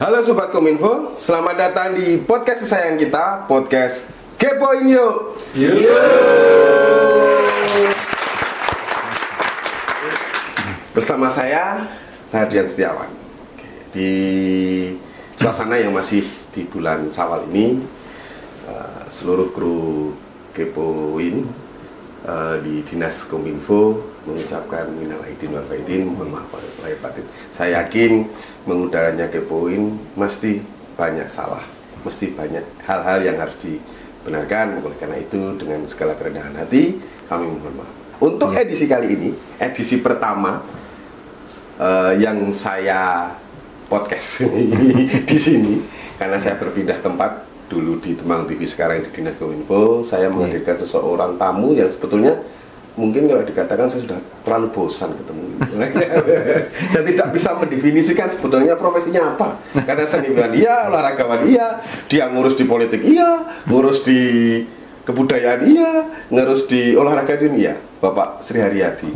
Halo Sobat Kominfo, selamat datang di podcast kesayangan kita, podcast Kepoin Yuk. Bersama saya, Hardian Setiawan. Di suasana yang masih di bulan Syawal ini, seluruh kru Kepoin di Dinas Kominfo mengucapkan minal aidin wal faizin, mohon maaf lahir batin. Saya yakin mengudaranya Kepoin mesti banyak salah, mesti banyak hal-hal yang harus dibenarkan. Oleh karena itu, dengan segala kerendahan hati kami mohon maaf. Untuk edisi kali ini, edisi pertama yang saya podcast di sini, karena saya berpindah tempat, dulu di Temang TV, sekarang di Dinas Kominfo. Saya menghadirkan seseorang tamu yang sebetulnya mungkin kalau dikatakan saya sudah terlalu bosan ketemu dan tidak bisa mendefinisikan sebetulnya profesinya apa. Karena seniman iya, olahragawan iya, dia ngurus di politik iya, ngurus di kebudayaan iya, ngurus di olahraga itu iya. Bapak Sri Haryadi.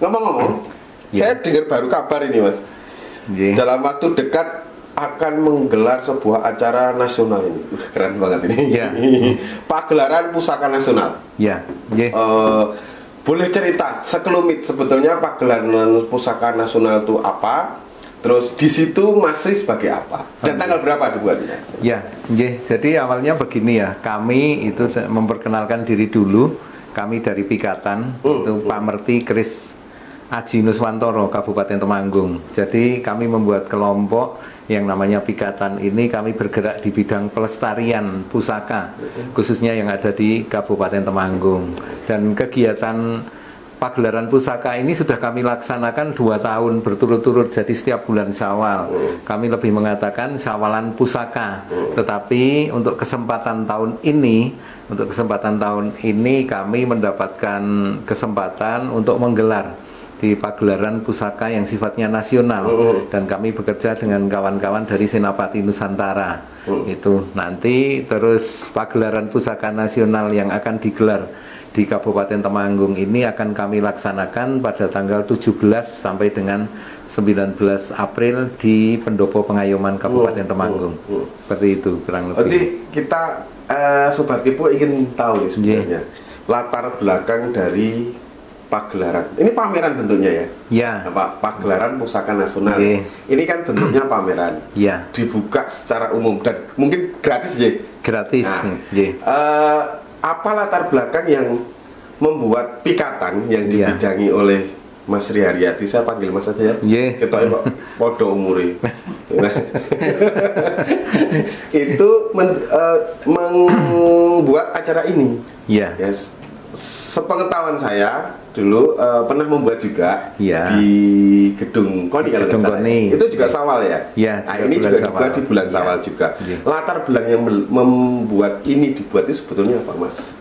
Ngomong-ngomong, saya dengar baru kabar ini, Mas. Dalam waktu dekat akan menggelar sebuah acara nasional ini. Keren banget ini. Pagelaran Pusaka Nasional. Boleh cerita sekelumit sebetulnya pagelaran Pusaka Nasional itu apa? Terus di situ Mas Sri sebagai apa? Dan tanggal berapa dibuatnya? Jadi awalnya begini ya. Kami itu memperkenalkan diri dulu. Kami dari Pikatan, itu Pamerti Kris Aji Nuswantoro, Kabupaten Temanggung. Jadi kami membuat kelompok yang namanya Pikatan ini. Kami bergerak di bidang pelestarian pusaka, khususnya yang ada di Kabupaten Temanggung. Dan kegiatan pagelaran pusaka ini sudah kami laksanakan 2 tahun berturut-turut. Jadi setiap bulan Syawal kami lebih mengatakan Syawalan Pusaka. Tetapi untuk kesempatan tahun ini kami mendapatkan kesempatan untuk menggelar di pagelaran pusaka yang sifatnya nasional, dan kami bekerja dengan kawan-kawan dari Senapati Nusantara. Itu nanti terus pagelaran pusaka nasional yang akan digelar di Kabupaten Temanggung ini akan kami laksanakan pada tanggal 17 sampai dengan 19 April di Pendopo Pengayoman Kabupaten Temanggung. Seperti itu kurang lebih. Jadi kita Sobat Kepo ingin tahu nih sebenarnya latar belakang dari pagelaran. Ini pameran bentuknya ya? Pagelaran Pusaka Nasional. Ini kan bentuknya pameran. Dibuka secara umum dan mungkin gratis ya? Gratis. Apa latar belakang yang membuat Pikatan yang dibidangi oleh Mas Sri Haryadi, saya panggil Mas aja ya? Ketua Pak Podo Umuri. Itu membuat acara ini. Sepengetahuan saya dulu pernah membuat juga di Gedung Koni kalau nggak salah. Itu juga Syawal ya? Nah, ini juga dibuat di bulan Syawal juga. Latar belakang yang membuat ini dibuat itu sebetulnya apa, Mas?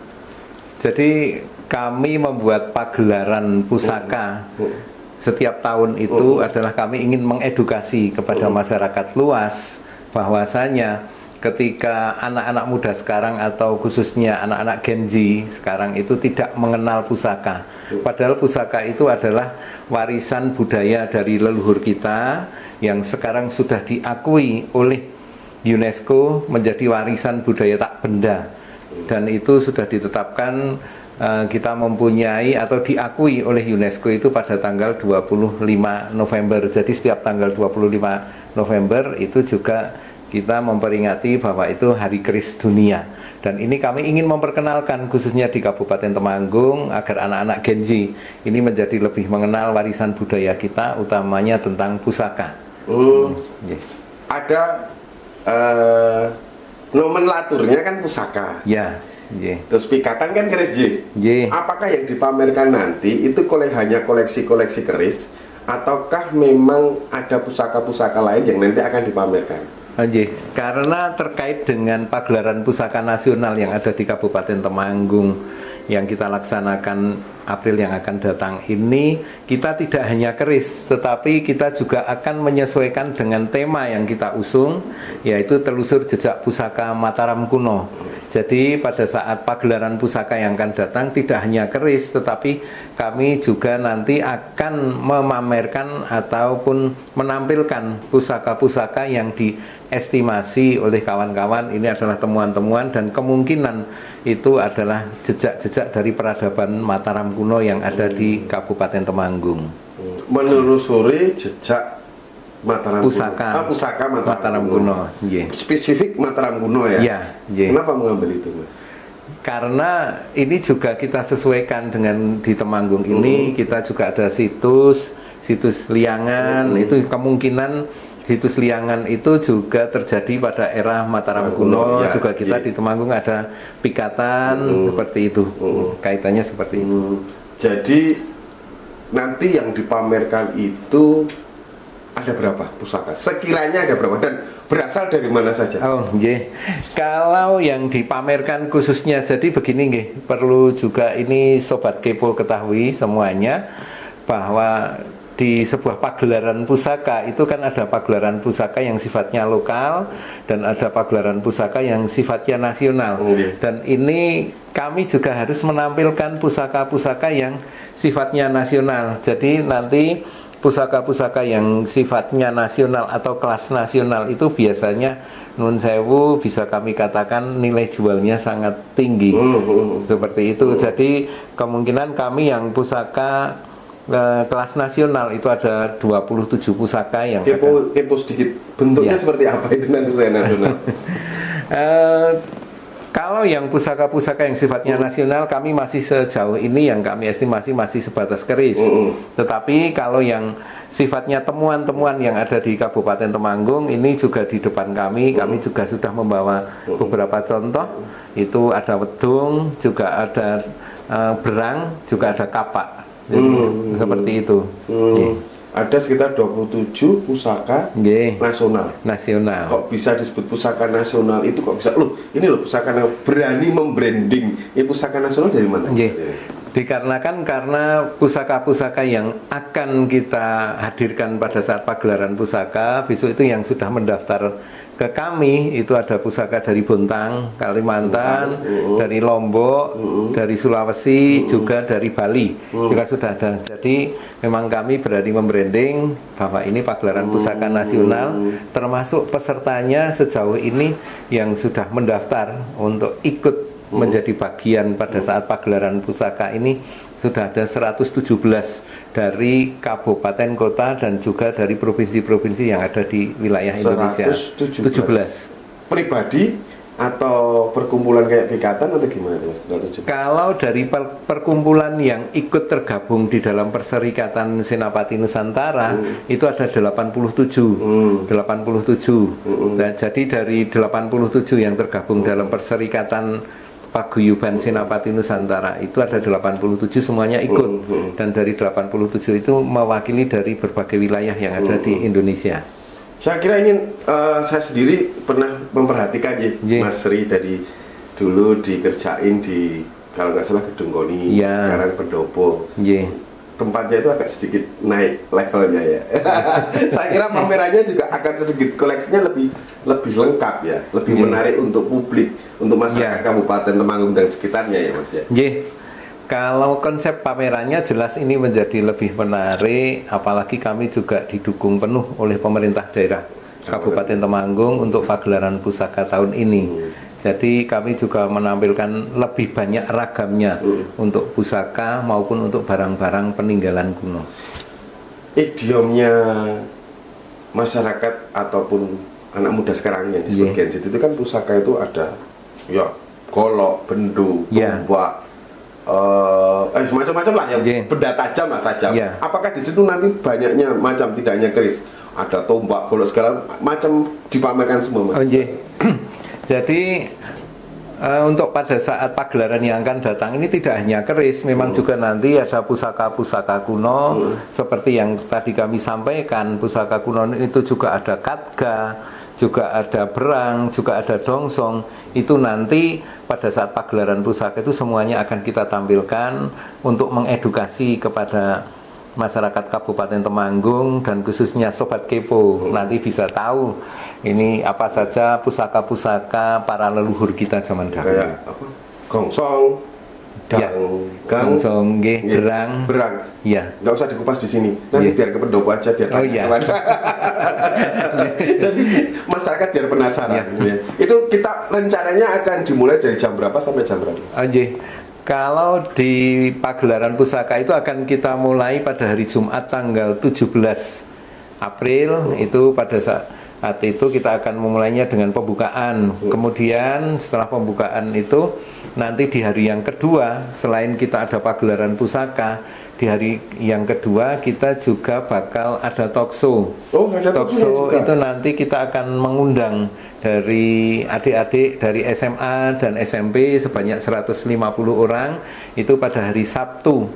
Jadi kami membuat pagelaran pusaka setiap tahun itu adalah kami ingin mengedukasi kepada masyarakat luas bahwasanya ketika anak-anak muda sekarang atau khususnya anak-anak Gen Z sekarang itu tidak mengenal pusaka. Padahal pusaka itu adalah warisan budaya dari leluhur kita yang sekarang sudah diakui oleh UNESCO menjadi warisan budaya tak benda. Dan itu sudah ditetapkan, kita mempunyai atau diakui oleh UNESCO itu pada tanggal 25 November. Jadi setiap tanggal 25 November itu juga kita memperingati bahwa itu Hari Keris Dunia. Dan ini kami ingin memperkenalkan khususnya di Kabupaten Temanggung agar anak-anak Gen Z ini menjadi lebih mengenal warisan budaya kita, utamanya tentang pusaka. Ada nomenklaturnya kan pusaka. Terus Pikatan kan keris Apakah yang dipamerkan nanti itu hanya koleksi-koleksi keris, ataukah memang ada pusaka-pusaka lain yang nanti akan dipamerkan? Karena terkait dengan pagelaran pusaka nasional yang ada di Kabupaten Temanggung yang kita laksanakan April yang akan datang ini, kita tidak hanya keris, tetapi kita juga akan menyesuaikan dengan tema yang kita usung, yaitu telusur jejak pusaka Mataram kuno. Jadi pada saat pagelaran pusaka yang akan datang tidak hanya keris, tetapi kami juga nanti akan memamerkan ataupun menampilkan pusaka-pusaka yang diestimasi oleh kawan-kawan ini adalah temuan-temuan dan kemungkinan itu adalah jejak-jejak dari peradaban Mataram kuno yang ada di Kabupaten Temanggung. Menelusuri jejak Mataram Pusaka. kuno. Pusaka Mataram kuno. Yeah. Spesifik Mataram kuno ya. Yeah, yeah. Kenapa mengambil itu, Mas? Karena ini juga kita sesuaikan dengan di Temanggung ini kita juga ada situs Liangan. Itu kemungkinan situs Liangan itu juga terjadi pada era Mataram kuno. Ya, juga kita di Temanggung ada pikatan seperti itu. Kaitannya seperti itu. Jadi nanti yang dipamerkan itu ada berapa pusaka? Sekiranya ada berapa dan berasal dari mana saja? Oh, nggih. Kalau yang dipamerkan khususnya jadi begini nggih, perlu juga ini sobat kepo ketahui semuanya bahwa di sebuah pagelaran pusaka itu kan ada pagelaran pusaka yang sifatnya lokal dan ada pagelaran pusaka yang sifatnya nasional. Dan ini kami juga harus menampilkan pusaka-pusaka yang sifatnya nasional. Jadi nanti pusaka-pusaka yang sifatnya nasional atau kelas nasional itu biasanya nun sewu bisa kami katakan nilai jualnya sangat tinggi. Seperti itu. Jadi kemungkinan kami yang pusaka kelas nasional itu ada 27 pusaka yang kepo sedikit bentuknya seperti apa itu nanti pusaka nasional? Kalau yang pusaka-pusaka yang sifatnya nasional kami masih sejauh ini yang kami estimasi masih sebatas keris. Tetapi kalau yang sifatnya temuan-temuan yang ada di Kabupaten Temanggung ini juga di depan kami juga sudah membawa beberapa contoh. Itu ada wedung, juga ada berang, juga ada kapak. Jadi, seperti itu. Ada sekitar 27 pusaka nasional. Kok bisa disebut pusaka nasional? Itu kok bisa ini pusaka yang berani membranding. Ini pusaka nasional dari mana? Dikarenakan karena pusaka-pusaka yang akan kita hadirkan pada saat pagelaran pusaka besok itu yang sudah mendaftar ke kami itu ada pusaka dari Bontang, Kalimantan, dari Lombok, dari Sulawesi, juga dari Bali juga sudah ada. Jadi memang kami berani membranding bahwa ini pagelaran pusaka nasional, termasuk pesertanya sejauh ini yang sudah mendaftar untuk ikut menjadi bagian pada saat pagelaran pusaka ini sudah ada 117 dari kabupaten kota dan juga dari provinsi-provinsi yang ada di wilayah Indonesia. 17 pribadi atau perkumpulan kayak pikatan atau gimana Mas? Kalau dari perkumpulan yang ikut tergabung di dalam Perserikatan Senapati Nusantara itu ada 87. Nah, jadi dari 87 yang tergabung dalam Perserikatan Paguyuban Senapati Nusantara itu ada 87 semuanya ikut dan dari 87 itu mewakili dari berbagai wilayah yang ada di Indonesia. Saya kira ini saya sendiri pernah memperhatikan Mas Sri dari dulu dikerjain di kalau nggak salah Gedung Koni, sekarang Pendopo. Tempatnya itu agak sedikit naik levelnya ya. Saya kira pamerannya juga akan sedikit koleksinya lebih lengkap ya, lebih menarik untuk publik, untuk masyarakat Kabupaten Temanggung dan sekitarnya ya Mas ya. Kalau konsep pamerannya jelas ini menjadi lebih menarik, apalagi kami juga didukung penuh oleh pemerintah daerah Kabupaten Temanggung untuk pagelaran pusaka tahun ini. Jadi kami juga menampilkan lebih banyak ragamnya untuk pusaka maupun untuk barang-barang peninggalan kuno. Idiomnya masyarakat ataupun anak muda sekarang yang disebut Gen Z itu kan pusaka itu ada golok, bendu, tombak, macam-macam lah yang benda tajam lah saja. Apakah di situ nanti banyaknya macam tidak hanya keris, ada tombak, golok segala macam dipamerkan semua Mas? Jadi untuk pada saat pagelaran yang akan datang ini tidak hanya keris, memang juga nanti ada pusaka-pusaka kuno seperti yang tadi kami sampaikan. Pusaka kuno itu juga ada katga, juga ada berang, juga ada dongsong. Itu nanti pada saat pagelaran pusaka itu semuanya akan kita tampilkan untuk mengedukasi kepada masyarakat Kabupaten Temanggung dan khususnya Sobat Kepo nanti bisa tahu ini apa saja pusaka-pusaka para leluhur kita zaman dahulu. Kayak apa? Gongsong, Ya, gongsong, nggih, berang. Berang. Ya. Nggak usah dikupas di sini. Nanti Iya. biar ke pendopo aja biar Oh, tanya iya. kemana. Jadi masyarakat biar penasaran. Iya. Ya. Itu kita rencananya akan dimulai dari jam berapa sampai jam berapa? Nggih. Kalau di pagelaran pusaka itu akan kita mulai pada hari Jumat tanggal 17 April. Itu pada saat itu kita akan memulainya dengan pembukaan. Kemudian setelah pembukaan itu nanti di hari yang kedua, selain kita ada pagelaran pusaka, di hari yang kedua kita juga bakal ada talk show. Oh, ada Talk show itu nanti kita akan mengundang dari adik-adik dari SMA dan SMP sebanyak 150 orang itu pada hari Sabtu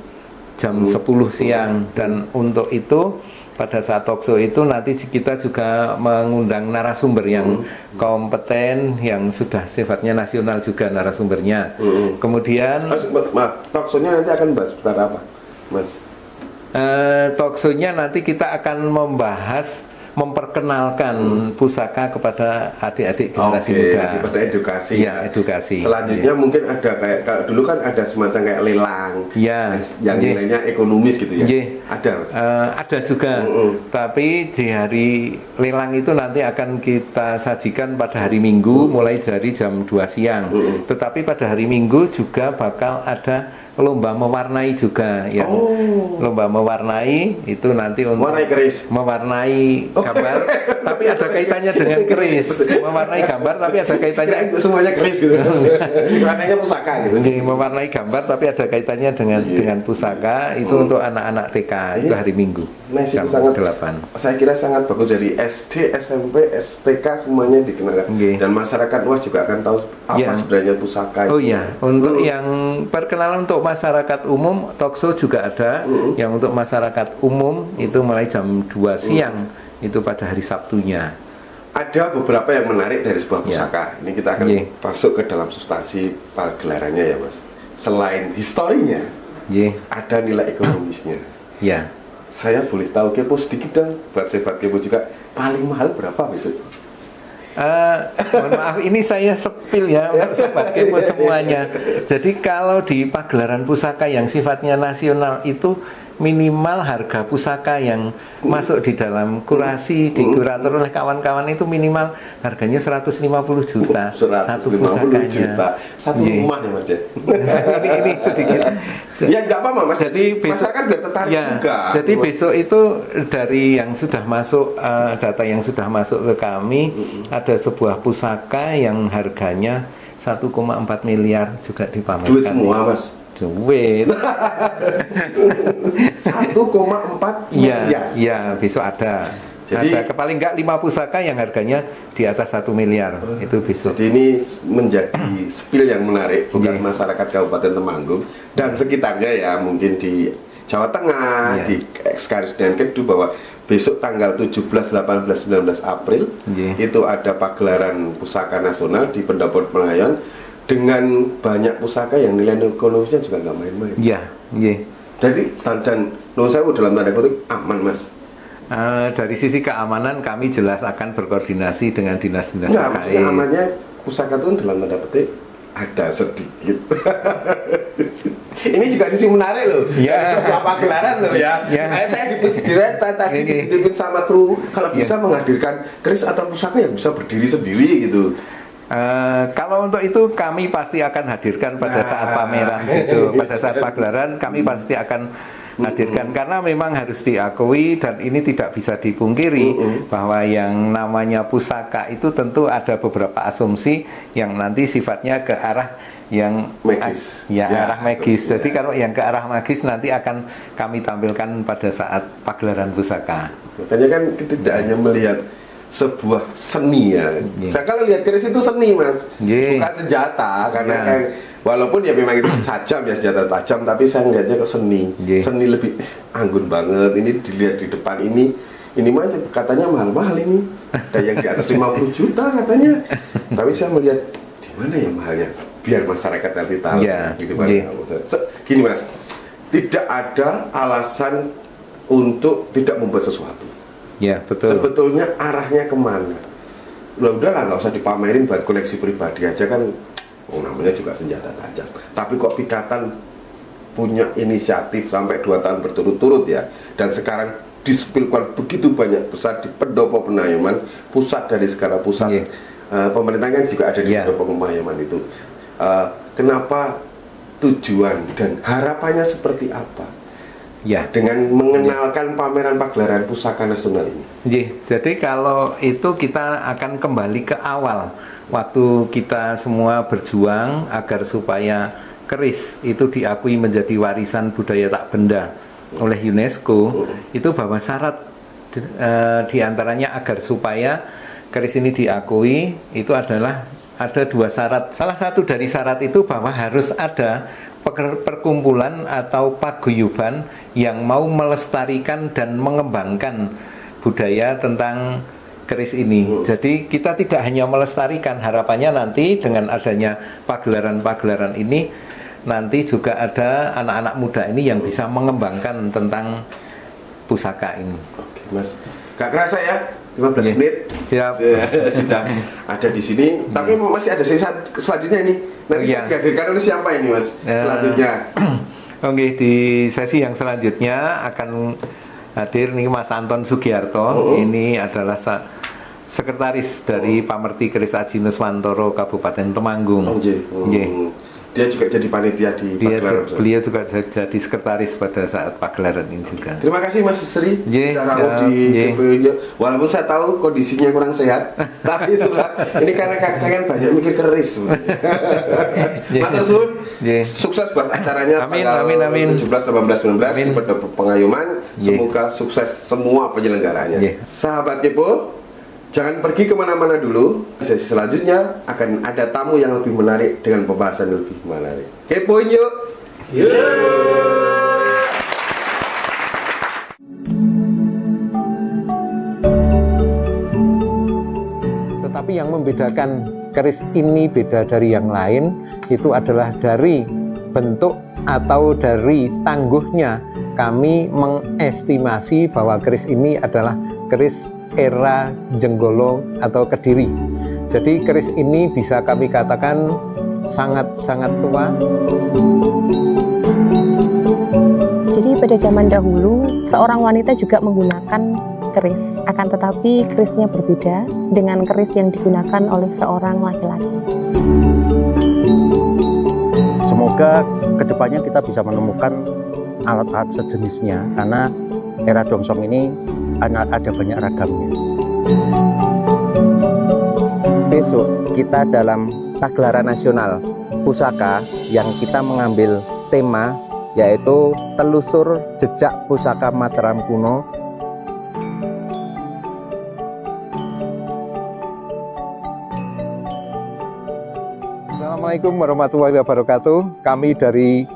jam 10 siang. Dan untuk itu pada saat talk show itu nanti kita juga mengundang narasumber yang kompeten, yang sudah sifatnya nasional juga narasumbernya. Kemudian Maaf, talk show-nya nanti akan bahas seputar apa, Mas? talk show-nya nanti kita akan memperkenalkan pusaka kepada adik-adik generasi muda. Nanti pada edukasi. Ya, edukasi. Selanjutnya mungkin ada kayak kalau dulu kan ada semacam kayak lelang. Ya, yang nggih. nilainya ekonomis gitu ya. Nggih. Ada, Mas. Ada juga, tapi di hari lelang itu nanti akan kita sajikan pada hari Minggu mulai dari jam 2 siang. Tetapi pada hari Minggu juga bakal ada lomba mewarnai juga, yang lomba mewarnai itu nanti untuk Warnai keris. mewarnai gambar, tapi ada kaitannya dengan keris. Mewarnai gambar, tapi ada kaitannya Tidak semuanya keris gitu. Warnanya pusaka gitu. Ini mewarnai gambar tapi ada kaitannya dengan pusaka itu untuk anak-anak TK itu hari Minggu Mas, jam itu sangat 8. Saya kira sangat bagus dari SD, SMP, STK semuanya dikenalkan. Nggih. Dan masyarakat luas juga akan tahu apa Ya. sebenarnya pusaka. Oh itu. iya, untuk yang perkenalan untuk masyarakat umum talk show juga ada. Yang untuk masyarakat umum itu mulai jam 2 siang itu pada hari Sabtunya. Ada beberapa yang menarik dari sebuah Ya. pusaka. Ini kita akan Nggih. masuk ke dalam substansi pagelarannya ya, Mas. Selain historinya, Nggih. ada nilai ekonomisnya. Ya. Saya boleh tahu kepo sedikit dong, buat sobat kepo juga. Paling mahal berapa besok? Mohon maaf, ini saya sepil ya untuk sobat kepo semuanya. Jadi kalau di pagelaran pusaka yang sifatnya nasional itu minimal harga pusaka yang masuk di dalam kurasi, dikurator oleh kawan-kawan itu minimal harganya 150 juta. 150 juta. Satu Nggih. rumah ya, Mas ya. ini sedikit. Ya nggak apa-apa, Mas. Jadi masyarakat biar tertarik ya, juga. jadi besok itu dari yang sudah masuk data yang sudah masuk ke kami ada sebuah pusaka yang harganya 1,4 miliar juga dipamerkan. Duit semua, Mas. Duit. 1,4 Iya, miliar. iya, besok ada. Jadi- Ada paling enggak 5 pusaka yang harganya di atas 1 miliar. Itu besok. Jadi ini menjadi spill yang menarik bukan Iya. masyarakat Kabupaten Temanggung dan sekitarnya ya, mungkin di Jawa Tengah, Iya. di Ekskaris dan Kedu, bahwa besok tanggal 17, 18, 19 April Iya. itu ada pagelaran pusaka nasional di Pendopo Pelayan dengan banyak pusaka yang nilai ekonomisnya juga nggak main-main. Iya, iya. Jadi dan menurut saya dalam tanda kutip aman, Mas. Dari sisi keamanan kami jelas akan berkoordinasi dengan dinas-dinas Enggak, maksudnya terkait. amannya pusaka itu dalam tanda petik ada sedikit. Ini juga sisi menarik loh. Ya. Dari sebuah pagelaran loh ya. Ya. Saya tadi Oke. dititipin sama kru kalau Ya. bisa menghadirkan keris atau pusaka yang bisa berdiri sendiri gitu. Kalau untuk itu kami pasti akan hadirkan pada saat pameran gitu. Pada saat pagelaran kami pasti akan hadirkan karena memang harus diakui dan ini tidak bisa dipungkiri bahwa yang namanya pusaka itu tentu ada beberapa asumsi yang nanti sifatnya ke arah yang Magis. ya, Ya, arah magis. betul. Jadi kalau yang ke arah magis nanti akan kami tampilkan pada saat pagelaran pusaka. Makanya kan kita tidak hanya melihat sebuah seni ya. Iya. Saya kalau lihat keris itu seni, Mas. Iya. Bukan senjata karena Iya. kayak walaupun ya memang itu tajam ya, senjata tajam, tapi saya ngeliatnya ke seni. Iya. Seni lebih anggun banget. Ini dilihat di depan ini mah katanya mahal-mahal ini. Ada yang di atas 50 juta katanya. Tapi saya melihat di mana ya mahalnya? Biar masyarakat nanti tahu Iya. gitu, Mas. Iya. Gini, Mas. Tidak ada alasan untuk tidak membuat sesuatu. Ya, betul. Sebetulnya arahnya kemana? Udahlah nggak usah dipamerin buat koleksi pribadi aja kan, namanya juga senjata tajam. Tapi kok Pikatan punya inisiatif sampai 2 tahun berturut-turut ya, dan sekarang dispilkan begitu banyak besar di Pendopo Penayaman, pusat dari segala pusat. Pemerintah kan juga ada di Pendopo Penayaman itu. Kenapa, tujuan dan harapannya seperti apa? Ya, dengan mengenalkan pameran pagelaran pusaka nasional ini. Jadi kalau itu kita akan kembali ke awal waktu kita semua berjuang agar supaya keris itu diakui menjadi warisan budaya tak benda oleh UNESCO. Itu bahwa syarat diantaranya agar supaya keris ini diakui itu adalah ada 2 syarat. Salah satu dari syarat itu bahwa harus ada perkumpulan atau paguyuban yang mau melestarikan dan mengembangkan budaya tentang keris ini. Jadi kita tidak hanya melestarikan, harapannya nanti dengan adanya pagelaran-pagelaran ini nanti juga ada anak-anak muda ini yang bisa mengembangkan tentang pusaka ini. Oke, Mas. Gak kerasa ya, 15 menit. Siap. Sudah ada di sini. Tapi masih ada sisa selanjutnya ini. Nanti dihadirkan oleh siapa ini, Mas? Selanjutnya. Oke, di sesi yang selanjutnya akan hadir nih Mas Anton Sugiarto. Ini adalah sekretaris dari Pamerti Keris Aji Nuswantoro Kabupaten Temanggung. Dia juga jadi panitia di pagelaran. Beliau juga jadi sekretaris pada saat pagelaran ini juga. Terima kasih Mas Sri sudah rawuh di GPU. Walaupun saya tahu kondisinya kurang sehat, tapi sudah ini karena kakak banyak mikir keris. Matur suwun. Sukses buat acaranya tanggal 17, 18, 19 di Pendopo Pengayuman. Semoga sukses semua penyelenggaranya. Sahabat Kepo, jangan pergi kemana-mana dulu. Sesi selanjutnya akan ada tamu yang lebih menarik dengan pembahasan yang lebih menarik. Kepoin yuk! Tetapi yang membedakan keris ini beda dari yang lain itu adalah dari bentuk atau dari tangguhnya. Kami mengestimasi bahwa keris ini adalah keris era Jenggolo atau Kediri. Jadi keris ini bisa kami katakan sangat-sangat tua. Jadi pada zaman dahulu seorang wanita juga menggunakan keris, akan tetapi kerisnya berbeda dengan keris yang digunakan oleh seorang laki-laki. Semoga kedepannya kita bisa menemukan alat-alat sejenisnya, karena era dongsong ini ada banyak ragamnya. Besok kita dalam pagelaran nasional pusaka yang kita mengambil tema yaitu telusur jejak pusaka Mataram kuno. Assalamualaikum warahmatullahi wabarakatuh. Kami dari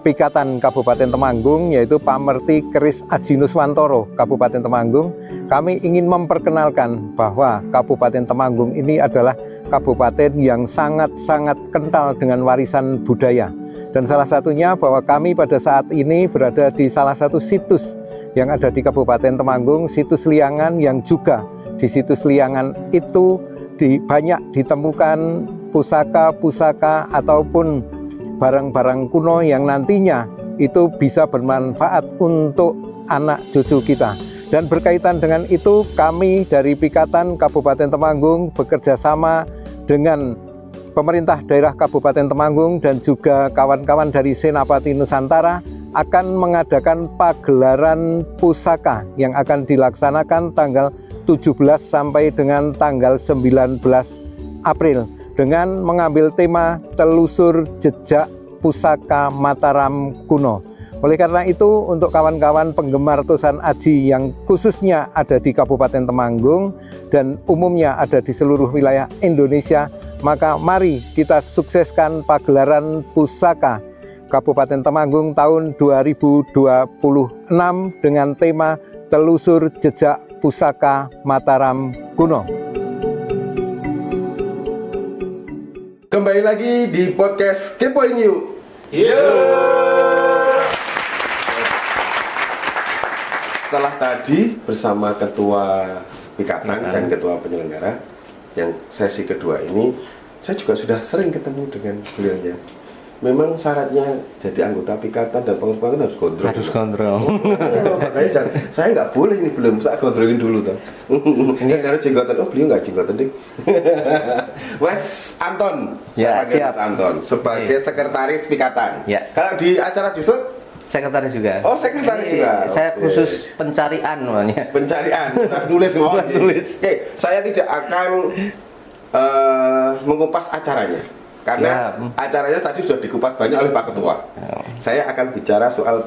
Pikatan Kabupaten Temanggung, yaitu Pamerti Keris Aji Nuswantoro Kabupaten Temanggung. Kami ingin memperkenalkan bahwa Kabupaten Temanggung ini adalah kabupaten yang sangat-sangat kental dengan warisan budaya. Dan salah satunya bahwa kami pada saat ini berada di salah satu situs yang ada di Kabupaten Temanggung, situs Liangan, yang juga di situs Liangan itu banyak ditemukan pusaka-pusaka ataupun barang-barang kuno yang nantinya itu bisa bermanfaat untuk anak cucu kita. Dan berkaitan dengan itu, kami dari Pikatan Kabupaten Temanggung bekerja sama dengan pemerintah daerah Kabupaten Temanggung dan juga kawan-kawan dari Senapati Nusantara akan mengadakan pagelaran pusaka yang akan dilaksanakan tanggal 17 sampai dengan tanggal 19 April dengan mengambil tema telusur jejak pusaka Mataram kuno. Oleh karena itu, untuk kawan-kawan penggemar Tosan Aji yang khususnya ada di Kabupaten Temanggung dan umumnya ada di seluruh wilayah Indonesia, maka mari kita sukseskan pagelaran pusaka Kabupaten Temanggung tahun 2026 dengan tema telusur jejak pusaka Mataram kuno. Kembali lagi di podcast Kepoin Yuk. setelah tadi bersama ketua Pikatan dan ketua penyelenggara yang sesi kedua ini, saya juga sudah sering ketemu dengan beliaunya. Memang syaratnya jadi anggota Pikatan dan pengurus harus gondrong. Harus kontrol. Makanya saya nggak boleh ini, belum saya gondrongin dulu tuh. Ini harus jenggotan. Oh, beliau nggak jenggotan deh. Mas Anton, Ya, saya panggil siap. Mas Anton sebagai sekretaris Pikatan. Ya. Kalau di acara justru Sekretaris juga. Oh, sekretaris Ini juga. Saya Oke. khusus pencarian namanya. pencarian, harus nulis semua. Harus nulis. Oke, saya tidak akan mengupas acaranya. Karena Ya. acaranya tadi sudah dikupas banyak oleh Pak Ketua. Saya akan bicara soal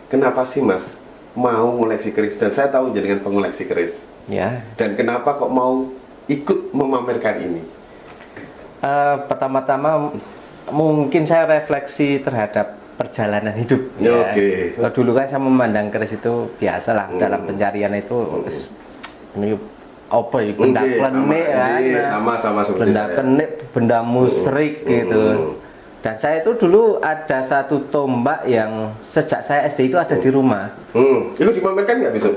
kenapa sih Mas mau ngoleksi keris, dan saya tahu jenengan pengoleksi keris. Ya. Dan kenapa kok mau ikut memamerkan ini? Pertama-tama mungkin saya refleksi terhadap perjalanan hidup. Ya, oke. Kalau dulu kan saya memandang keris itu biasalah dalam pencarian itu ini apa ya, benda Oke, klenik kan, sama seperti benda saya. klenik, benda musrik gitu. Dan saya itu dulu ada satu tombak yang sejak saya SD itu ada di rumah. Itu dimamerkan nggak besok?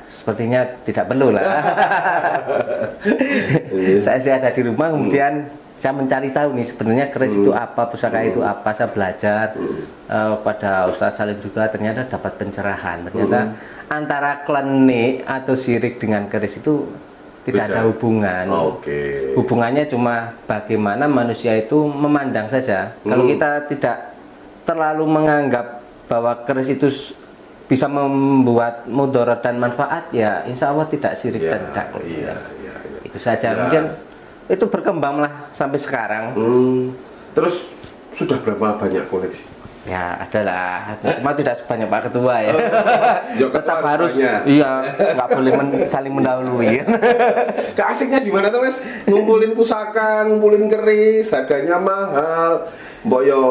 Sepertinya tidak perlu lah. Saya ada di rumah, kemudian saya mencari tahu nih sebenarnya keris itu apa, pusaka itu apa. Saya belajar pada Ustaz Salim juga, ternyata dapat pencerahan. Ternyata antara klenik atau sirik dengan keris itu tidak ada hubungan. Oke. Hubungannya cuma bagaimana manusia itu memandang saja. Kalau kita tidak terlalu menganggap bahwa keris itu bisa membuat mudarat dan manfaat, ya insya Allah tidak sirik dan tidak klenik. Itu saja. Mungkin itu berkembanglah sampai sekarang. Terus sudah berapa banyak koleksi? Ya adalah, cuma tidak sebanyak Pak Ketua ya. Ya, Tetap ketua harus, banyak. iya, nggak boleh saling mendahului. Keasiknya di mana tuh Mas? Ngumpulin pusaka, ngumpulin keris, harganya mahal. Mbok yo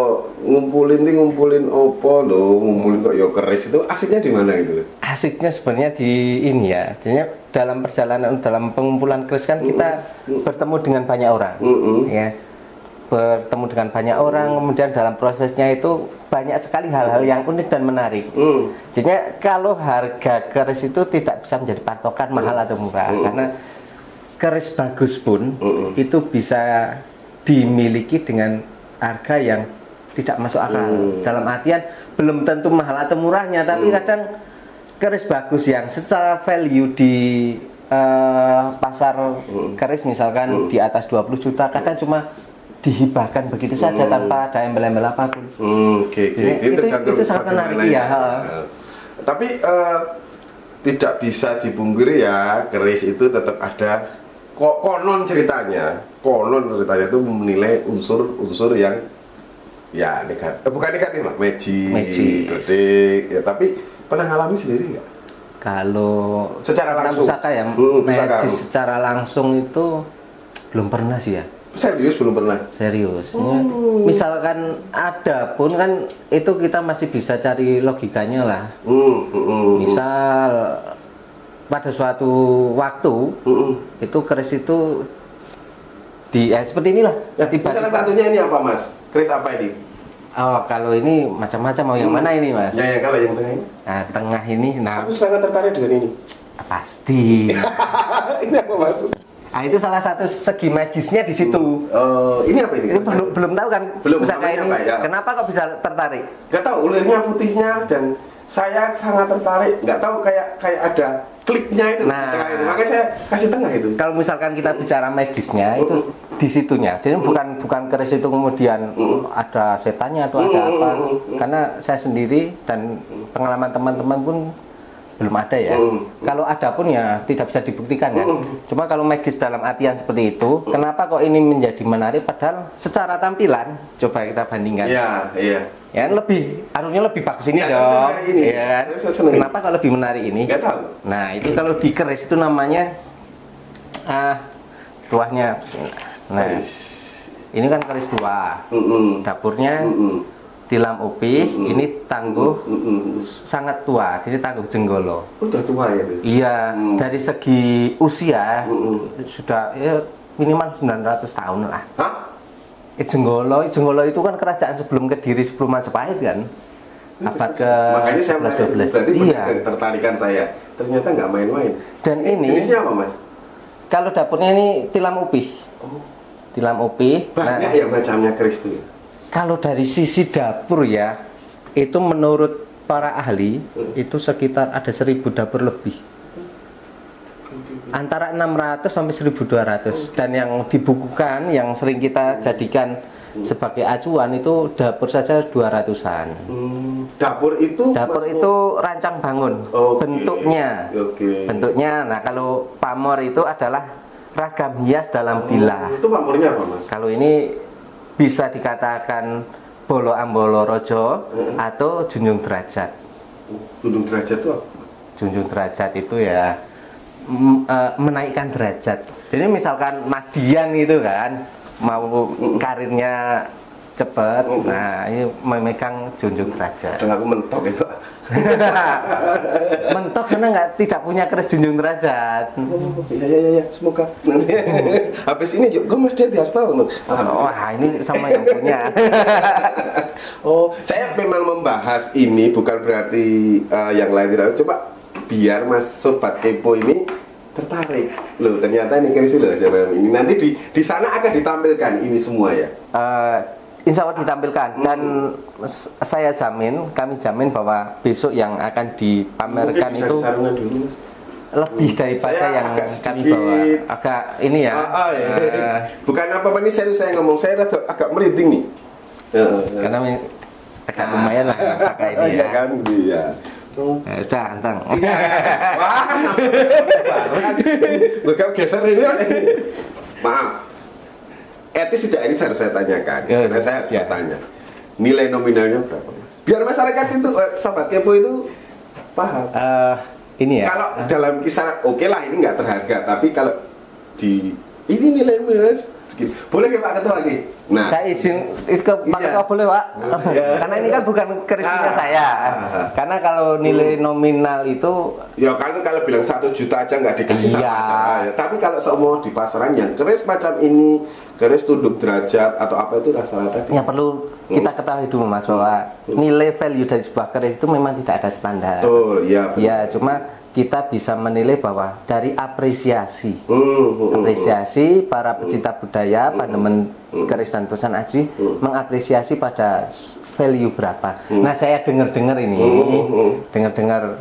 ngumpulin opo lo, ngumpulin kok yo keris, itu asiknya di mana gitu? Asiknya sebenarnya di ini ya, jadinya dalam perjalanan, dalam pengumpulan keris kan kita bertemu dengan banyak orang, ya. Bertemu dengan banyak orang, kemudian dalam prosesnya itu banyak sekali hal-hal yang unik dan menarik. Jadinya kalau harga keris itu tidak bisa menjadi patokan mahal atau murah, karena keris bagus pun itu bisa dimiliki dengan harga yang tidak masuk akal. Dalam artian belum tentu mahal atau murahnya, tapi kadang keris bagus yang secara value di pasar keris misalkan di atas 20 juta, kadang cuma dihibahkan begitu saja tanpa ada embel-embel apapun. Itu sangat menarik ya. Tapi tidak bisa dipungkiri ya, keris itu tetap ada konon ceritanya itu menilai unsur-unsur yang ya negatif, bukan negatif lah, magic, gede ya. Tapi pernah ngalami sendiri nggak? Kalau secara langsung pusaka ya, magic secara langsung itu belum pernah sih ya. Serius belum pernah? Serius. Ya. Misalkan ada pun kan itu kita masih bisa cari logikanya lah. Misal pada suatu waktu itu keris itu seperti inilah. Salah satunya ini apa Mas? Keris apa ini? Oh, kalau ini macam-macam, mau yang mana ini Mas? Ya, kalau yang tengah ini. Nah, tengah ini, Aku sangat tertarik dengan ini. Pasti. Ini apa Mas? Nah, itu salah satu segi magisnya di situ. Ini apa ini? Itu belum tahu kan pusaka ini. Apa, ya? Kenapa kok bisa tertarik? Gak tahu, ulirnya putihnya, dan saya sangat tertarik. Nggak tahu kayak ada kliknya itu di tengah itu. Makanya saya kasih tengah itu. Kalau misalkan kita bicara magisnya itu di situnya. Jadi bukan keris itu kemudian ada setannya atau ada apa. Karena saya sendiri dan pengalaman teman-teman pun belum ada ya. Kalau ada pun ya tidak bisa dibuktikan kan. Cuma kalau magis dalam artian seperti itu, kenapa kok ini menjadi menarik padahal secara tampilan coba kita bandingkan. Iya. Ya harusnya lebih bagus ini ya, dong. Ini. Ya kan? Kenapa kok lebih menarik ini? Nggak tahu. Nah, itu kalau di keris itu namanya ruahnya. Nah, ini kan keris tua. Dapurnya tilam upih, ini tangguh sangat tua, jadi tangguh jenggolo. Udah tua ya? Iya, dari segi usia sudah ya, minimal 900 tahun lah. Hah? Jenggolo itu kan kerajaan sebelum Kediri, sebelum Majapahit kan. abad ke Makanya saya 11-12. berarti Iya. tertarikan saya. Ternyata nggak main-main. Dan ini Jenisnya apa, Mas? kalau dapurnya ini tilam upih. Oh, Tilam upih. banyak ya macamnya keris itu. Kalau dari sisi dapur ya, itu menurut para ahli itu sekitar ada 1000 dapur lebih. Antara 600 sampai 1200. Dan yang dibukukan yang sering kita jadikan sebagai acuan itu dapur saja 200-an. Dapur itu Dapur itu rancang bangun Oke. bentuknya. Oke. Bentuknya. Nah, kalau pamor itu adalah ragam hias dalam bilah. Itu pamornya apa, Mas? Kalau ini bisa dikatakan bolo ambolo rojo atau junjung derajat. Gunung derajat itu apa? Junjung derajat itu ya menaikkan derajat. Jadi misalkan Mas Dian itu kan mau karirnya cepat, nah ini memegang junjung derajat. Dan aku mentok ya, Pak. Mentok karena tidak punya keris junjung derajat. Oh, ya, semoga nanti. Habis ini juga Mas Dian tahu. Wah, ini sama yang punya. Oh, saya memang membahas ini bukan berarti yang lain tidak. Coba biar Mas Sobat Kepo ini tertarik. Loh, ternyata ini keris loh ini. Nanti di sana akan ditampilkan ini semua ya. Insya Allah ditampilkan dan saya jamin, kami jamin bahwa besok yang akan dipamerkan Mungkin bisa itu disarungan dulu, Mas. lebih daripada Saya yang agak kami sedikit- bawa. Agak ini ya. Ya. Bukan apa-apa ini serius saya ngomong. Saya agak merinding nih. Karena agak lumayan lah pusaka ini Iya ya. kan, iya. Sudah, antang. Wah, bukan geser ini. Maaf. Etis tidak ini harus saya tanyakan. Ya, Karena saya harus ya. bertanya. Nilai nominalnya berapa, Mas? Biar masyarakat itu Sobat Kepo itu paham. Ini ya. Kalau dalam kisaran oke lah ini nggak terharga, tapi kalau di ini nilai nominalnya segitu. Boleh ke Pak Ketua lagi? Nah, Saya izin ke Pak Iya. Ketua boleh Pak? Iya. Karena ini kan bukan kerisnya Ah. saya. Karena kalau nilai nominal itu ya kan kalau bilang 1 juta aja nggak dikasih sama Iya. aja. Ya. Tapi kalau semua di pasaran yang keris macam ini, keris tunduk derajat atau apa itu rasa-rasa tadi. yang perlu kita ketahui dulu Mas bahwa nilai value dari sebuah keris itu memang tidak ada standar. Betul, ya. Ya, cuma kita bisa menilai bahwa dari apresiasi para pecinta budaya, pademen keris dan pesan aji mengapresiasi pada value berapa. Nah, saya dengar-dengar ini, dengar-dengar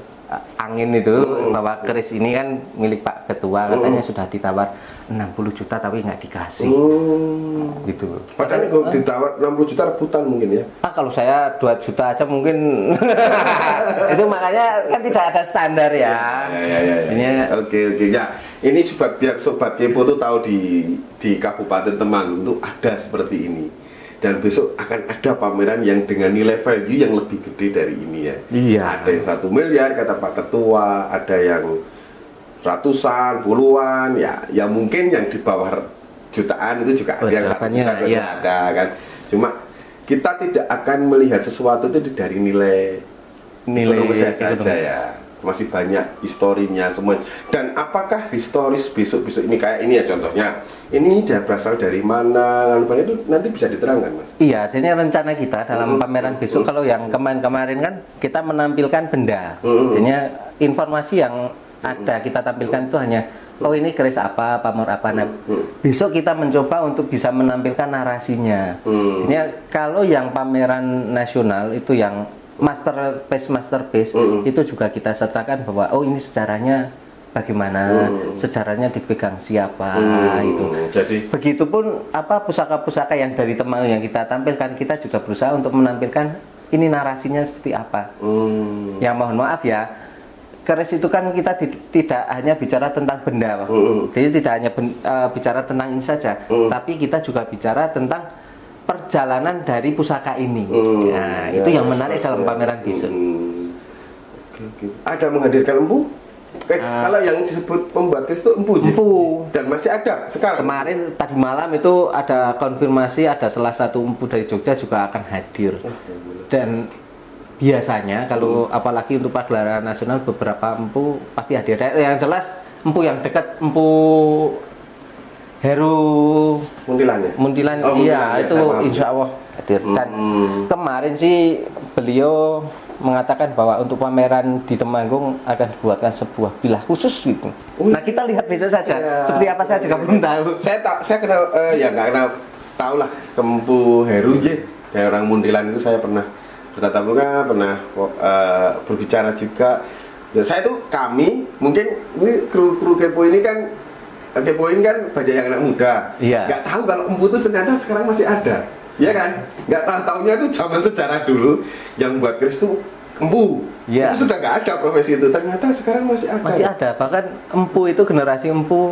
angin itu bahwa keris ini kan milik Pak Ketua, katanya sudah ditawar 60 juta tapi nggak dikasih. Gitu. Padahal kalau ditawar 60 juta rebutan mungkin ya. Kalau saya 2 juta aja mungkin itu makanya kan tidak ada standar ya. Ini Oke ya. Ini biar Sobat Kepo tuh tahu di Kabupaten Temanggung itu ada seperti ini. Dan besok akan ada pameran yang dengan nilai value yang lebih gede dari ini ya. Iya. Ada yang 1 miliar kata Pak Ketua, ada yang ratusan, puluhan, ya mungkin yang di bawah jutaan itu juga ada, yang 1 juta juga iya. ada kan. Cuma kita tidak akan melihat sesuatu itu dari nilai ekonomis saja ya. Masih banyak historinya semua. Dan apakah historis besok-besok ini kayak ini ya contohnya. Ini berasal dari mana? Itu nanti bisa diterangkan, Mas. Iya, jadi rencana kita dalam pameran besok kalau yang kemarin-kemarin kan kita menampilkan benda. Jadinya informasi yang ada kita tampilkan itu hanya oh ini keris apa, pamor apa. Nah, besok kita mencoba untuk bisa menampilkan narasinya. Jadinya kalau yang pameran nasional itu yang masterpiece itu juga kita sertakan bahwa oh ini sejarahnya bagaimana, sejarahnya dipegang siapa itu. Jadi Begitupun pusaka-pusaka yang dari Temanggung yang kita tampilkan, kita juga berusaha untuk menampilkan ini narasinya seperti apa. Ya mohon maaf ya, keris itu kan kita tidak hanya bicara tentang benda, jadi tidak hanya bicara tentang ini saja, tapi kita juga bicara tentang perjalanan dari pusaka ini. Nah, itu yang menarik dalam pameran besok. Oke. Ada menghadirkan empu? Kalau yang disebut pembuat keris itu empu, Empu. Dan masih ada sekarang. Kemarin tadi malam itu ada konfirmasi ada salah satu empu dari Jogja juga akan hadir. Dan biasanya kalau apalagi untuk pagelaran nasional beberapa empu pasti hadir. Yang jelas empu yang dekat, empu Heru Muntilannya. Muntilan, Oh, iya Muntilannya, itu saya paham. insya Allah hadir. Dan kemarin sih beliau mengatakan bahwa untuk pameran di Temanggung akan dibuatkan sebuah bilah khusus gitu. Nah kita lihat besok saja. Ya. Seperti apa saya juga belum tahu. Saya kenal, ya nggak kenal, tahu lah Kempu Heru dari orang Muntilan itu saya pernah bertatap muka, pernah berbicara juga. Ya, kami mungkin ini kru kepo ini kan banyak yang anak muda. Iya. Nggak tahu kalau empu itu ternyata sekarang masih ada. Iya kan? Nggak tahu-taunya itu zaman sejarah dulu yang buat keris itu empu. Iya. Itu sudah nggak ada profesi itu. Ternyata sekarang masih ada. Masih ada. Bahkan empu itu generasi empu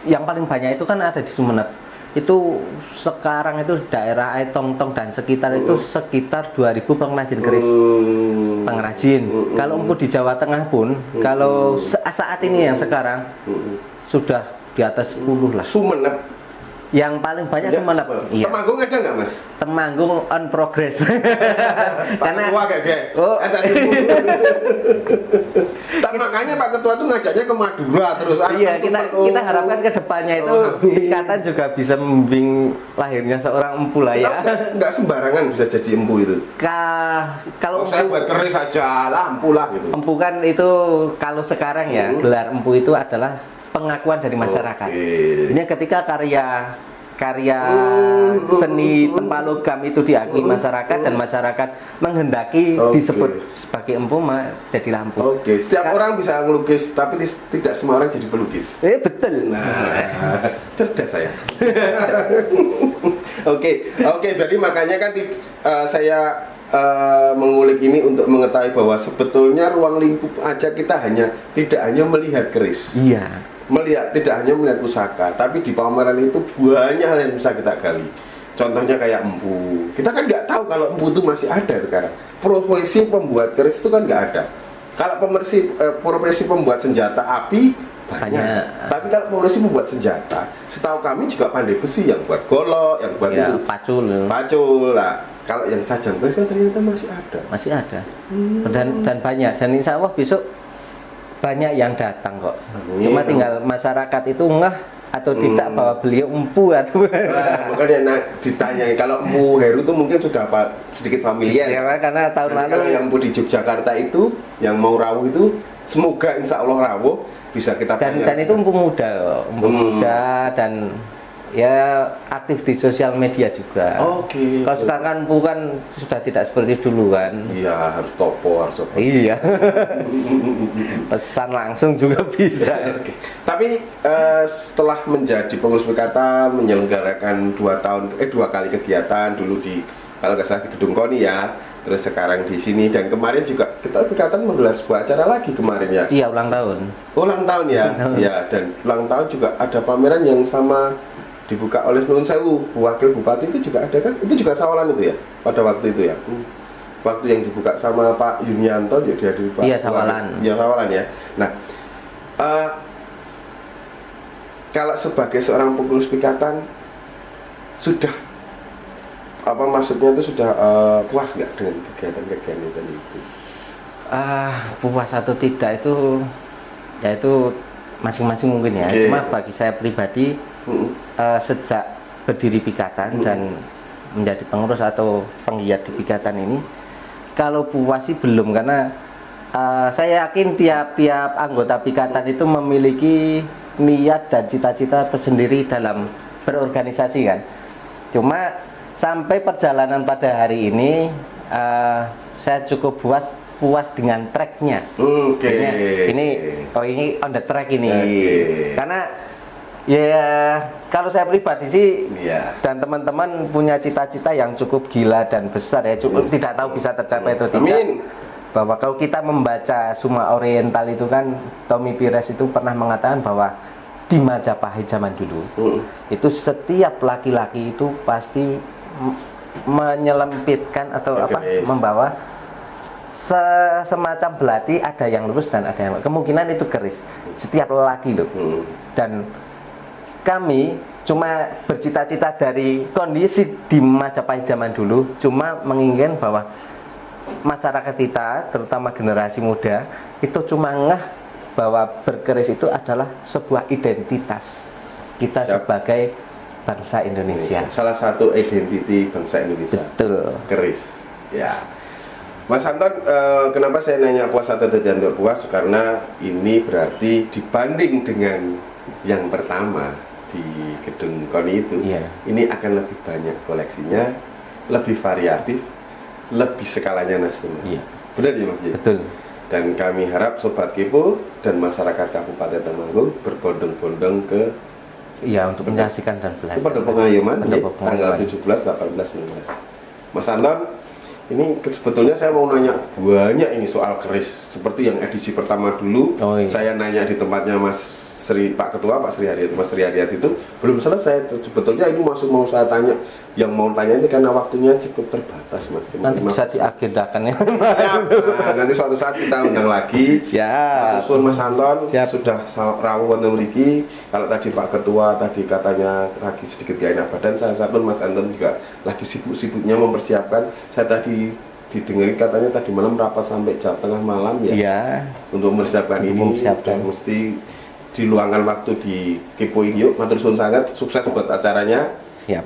yang paling banyak itu kan ada di Sumeneb. Itu sekarang itu daerah Aitong-tong dan sekitar itu sekitar 2000 pengrajin keris. Pengrajin. Kalau empu di Jawa Tengah pun, kalau saat ini yang sekarang sudah di atas 10 lah. Sumeneb. Yang paling banyak Ya, Sumeneb. Iya. Temanggung ada nggak, Mas? Temanggung on progress. Pak Ketua kayak Oh. Tak makanya Pak Ketua tuh ngajaknya ke Madura terus. Iya, kita harapkan ke depannya itu ikatan juga bisa membimbing lahirnya seorang empu lah ya. Nggak sembarangan bisa jadi empu itu. Kalau Saya buat keris aja lah, empu lah gitu. empu kan itu kalau sekarang ya gelar empu itu adalah pengakuan dari masyarakat. Ini ketika karya seni Tempalogam itu diakui masyarakat dan masyarakat menghendaki disebut sebagai empu, jadilah empu. Oke, setiap orang bisa ngelukis, tapi tidak semua orang jadi pelukis. Betul. Nah, cerdas saya. Oke, jadi makanya kan saya mengulik ini untuk mengetahui bahwa sebetulnya ruang lingkup aja kita tidak hanya melihat keris. Iya. Tidak hanya melihat pusaka, tapi di pameran itu banyak hal yang bisa kita gali. Contohnya kayak empu. Kita kan nggak tahu kalau empu itu masih ada sekarang. Profesi pembuat keris itu kan nggak ada. Kalau profesi pembuat senjata api banyak. Tapi kalau profesi pembuat senjata, setahu kami juga pandai besi yang buat golok, yang buat Ya, itu pacul lah. Kalau yang sajam keris kan ternyata masih ada. Masih ada. Dan banyak. Dan insya Allah besok banyak yang datang kok. Cuma tinggal masyarakat itu ngeh atau tidak bahwa beliau empu atau makanya ditanya kalau empu Heru itu mungkin sudah sedikit familiar ya, karena tahun lalu kalau yang empu di Yogyakarta itu yang mau rawuh itu semoga insya Allah rawuh bisa kita dan itu empu muda dan ya aktif di sosial media juga. Oke. Kalau sekarang kan empu kan sudah tidak seperti dulu kan. Iya, harus topo, harus apa. Iya. Pesan langsung juga bisa. Oke. Tapi setelah menjadi pengurus pikatan, menyelenggarakan 2 kali kegiatan dulu di kalau nggak salah di Gedung KONI ya, terus sekarang di sini dan kemarin juga kita pikatan menggelar sebuah acara lagi kemarin ya. Iya, ulang tahun. Ulang tahun ya. Ya, dan ulang tahun juga ada pameran yang sama dibuka oleh Nuwun Sewu, wakil bupati itu juga ada kan? Itu juga Sawalan itu ya pada waktu itu ya. Waktu yang dibuka sama Pak Yunianto juga dihadiri Pak. Iya, Sawalan. Iya, Sawalan ya. Nah, kalau sebagai seorang pengurus pikatan sudah maksudnya itu sudah puas nggak dengan kegiatan itu? Puas atau tidak itu ya itu masing-masing mungkin ya. Cuma bagi saya pribadi sejak berdiri pikatan dan menjadi pengurus atau penggiat di pikatan ini, kalau puas sih belum, karena saya yakin tiap-tiap anggota pikatan itu memiliki niat dan cita-cita tersendiri dalam berorganisasi kan. Cuma sampai perjalanan pada hari ini saya cukup puas dengan tracknya. Ini on the track ini. Karena ya kalau saya pribadi sih dan teman-teman punya cita-cita yang cukup gila dan besar ya, cukup tidak tahu bisa tercapai atau tidak. Bahwa kalau kita membaca Suma Oriental itu kan Tommy Pires itu pernah mengatakan bahwa di Majapahit zaman dulu itu setiap laki-laki itu pasti menyelempitkan atau membawa semacam belati, ada yang lurus dan ada yang kemungkinan itu keris setiap lelaki loh. Dan kami cuma bercita-cita dari kondisi di Majapahit zaman dulu, cuma menginginkan bahwa masyarakat kita, terutama generasi muda, itu cuma ngeh bahwa berkeris itu adalah sebuah identitas kita sebagai bangsa Indonesia. Salah satu identiti bangsa Indonesia. Betul. Keris. Ya. Mas Anton, kenapa saya nanya puas atau tidak puas? Karena ini berarti dibanding dengan yang pertama di gedung KONI itu, Iya. ini akan lebih banyak koleksinya, lebih variatif, lebih skalanya nasional. Iya. Benar ya Mas Ji? Betul. Dan kami harap Sobat Kepo dan masyarakat Kabupaten Temanggung berbondong-bondong ke Iya, untuk menyaksikan dan belajar. Pendopo Pengayoman ya, Pendopo tanggal Pengayoman. 17, 18, 19. Mas Anton, ini sebetulnya saya mau nanya banyak ini soal keris. Seperti yang edisi pertama dulu, Oh, iya. saya nanya di tempatnya Pak Ketua, Pak Sri Haryat, Mas Sri Haryat itu belum selesai. Sebetulnya ini masih mau saya tanya. Yang mau tanya ini karena waktunya cukup terbatas, Mas. Cuma Nanti bisa diagendakan ya. Nah, nanti suatu saat kita undang lagi. Siap. Usul Mas Anton Siap. sudah rawuh memiliki. Kalau tadi Pak Ketua tadi katanya lagi sedikit gak enak badan, saya pun Mas Anton juga lagi sibuk-sibuknya mempersiapkan. Saya tadi didengar katanya tadi malam rapat sampai jam tengah malam ya. Iya. Untuk mempersiapkan Untuk ini. mempersiapkan. Dan mesti diluangkan waktu di kepoin yuk. Matur suwun sangat, sukses buat acaranya. Siap.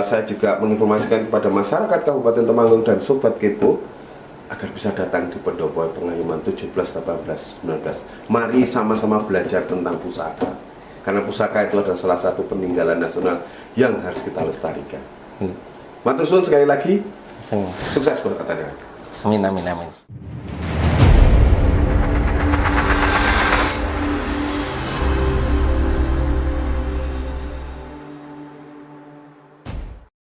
Saya juga menginformasikan kepada masyarakat Kabupaten Temanggung dan Sobat Kepo agar bisa datang di Pendopo Pengayoman 17, 18, 19. Mari sama-sama belajar tentang pusaka. Karena pusaka itu adalah salah satu peninggalan nasional yang harus kita lestarikan. Matur suwun sekali lagi, sukses buat acaranya. Amin, amin, amin.